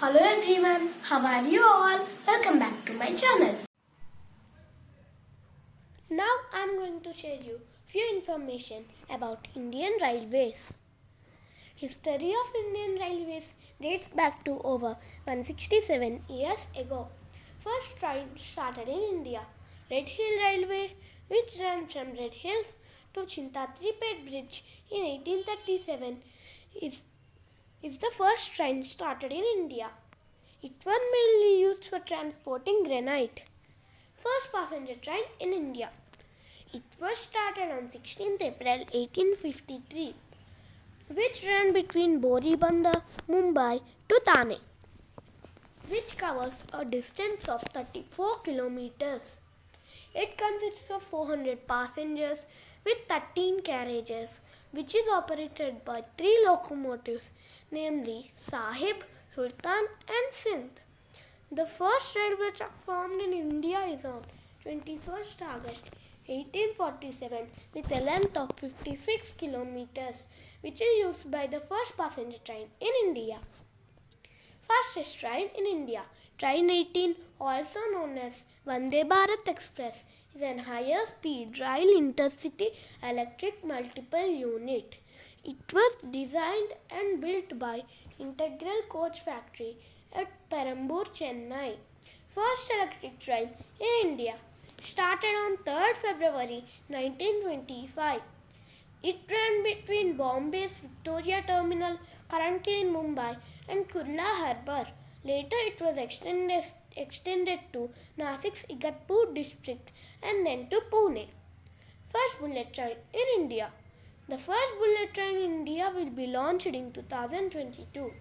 Hello everyone, how are you all? Welcome back to my channel. Now I am going to share you few information about Indian Railways. History of Indian Railways dates back to over 167 years ago. First train started in India, Red Hill Railway, which ran from Red Hills to Chintatripet Bridge in 1837 is the first train started in India. It was mainly used for transporting granite. First passenger train in India. It was started on 16th April 1853, which ran between Boribandar, Mumbai to Thane, which covers a distance of 34 kilometers. It consists of 400 passengers with 13 carriages, which is operated by 3 locomotives, namely Sahib, Sultan and Sindh. The first railway track formed in India is on 21st August 1847 with a length of 56 kilometers, which is used by the first passenger train in India. Fastest train in India. Train 18, also known as Vande Bharat Express, is an higher speed rail intercity electric multiple unit. It was designed and built by Integral Coach Factory at Perambur, Chennai. First electric train in India started on 3rd February 1925. It ran between Bombay's Victoria Terminal, currently in Mumbai, and Kurla Harbour. Later it was extended to Nasik's Igatpur district and then to Pune. First bullet train in India. The first bullet train in India will be launched in 2022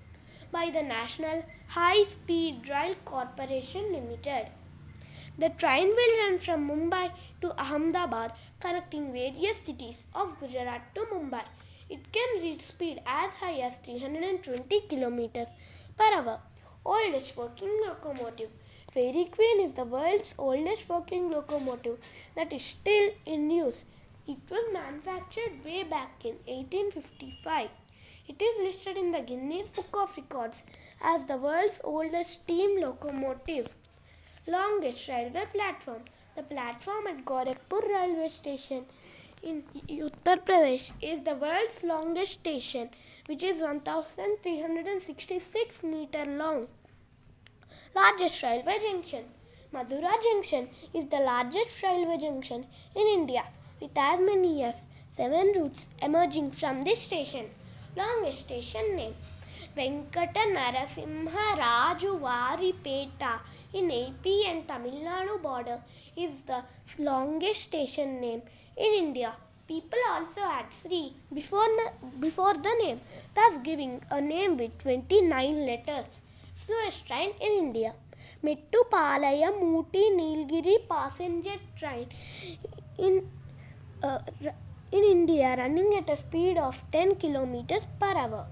by the National High Speed Rail Corporation Limited. The train will run from Mumbai to Ahmedabad, connecting various cities of Gujarat to Mumbai. It can reach speed as high as 320 km per hour. Oldest working locomotive. Fairy Queen is the world's oldest working locomotive that is still in use. It was manufactured way back in 1855. It is listed in the Guinness Book of Records as the world's oldest steam locomotive. Longest railway platform. The platform at Gorakhpur railway station in Uttar Pradesh is the world's longest station, which is 1366 meters long. Largest railway junction. Madura Junction is the largest railway junction in India, with as many as 7 routes emerging from this station. Longest station name. Venkata Narasimha Raju Varipeta in AP and Tamil Nadu border is the longest station name in India. People also add Sri before the name, thus giving a name with 29 letters. Slowest train in India. Mettupalayam Ooty Nilgiri passenger train in India, running at a speed of 10 km per hour.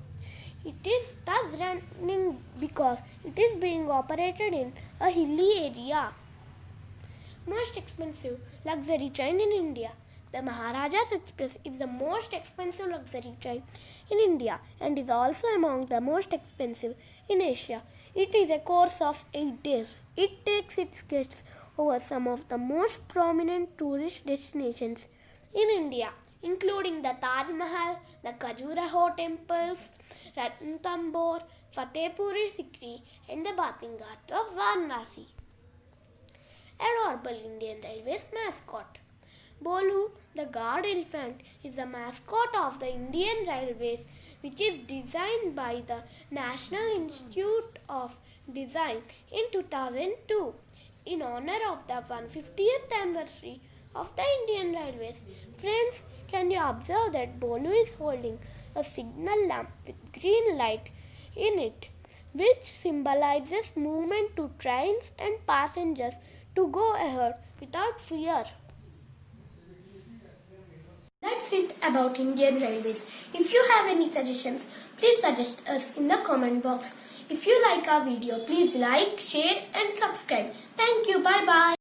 It is thus running because it is being operated in a hilly area. Most expensive luxury train in India. The Maharajas Express is the most expensive luxury train in India and is also among the most expensive in Asia. It is a course of 8 days. It takes its guests over some of the most prominent tourist destinations in India, including the Taj Mahal, the Khajuraho temples, Ranthambore, Fatehpuri Sikri, and the bathing ghats of Varanasi. Adorable Indian Railways mascot. Bolu, the guard elephant, is the mascot of the Indian Railways, which is designed by the National Institute of Design in 2002 in honor of the 150th anniversary of the Indian Railways. Friends, can you observe that Bolu is holding a signal lamp with green light in it, which symbolizes movement to trains and passengers to go ahead without fear. That's it about Indian Railways. If you have any suggestions, please suggest us in the comment box. If you like our video, please like, share and subscribe. Thank you. Bye-bye.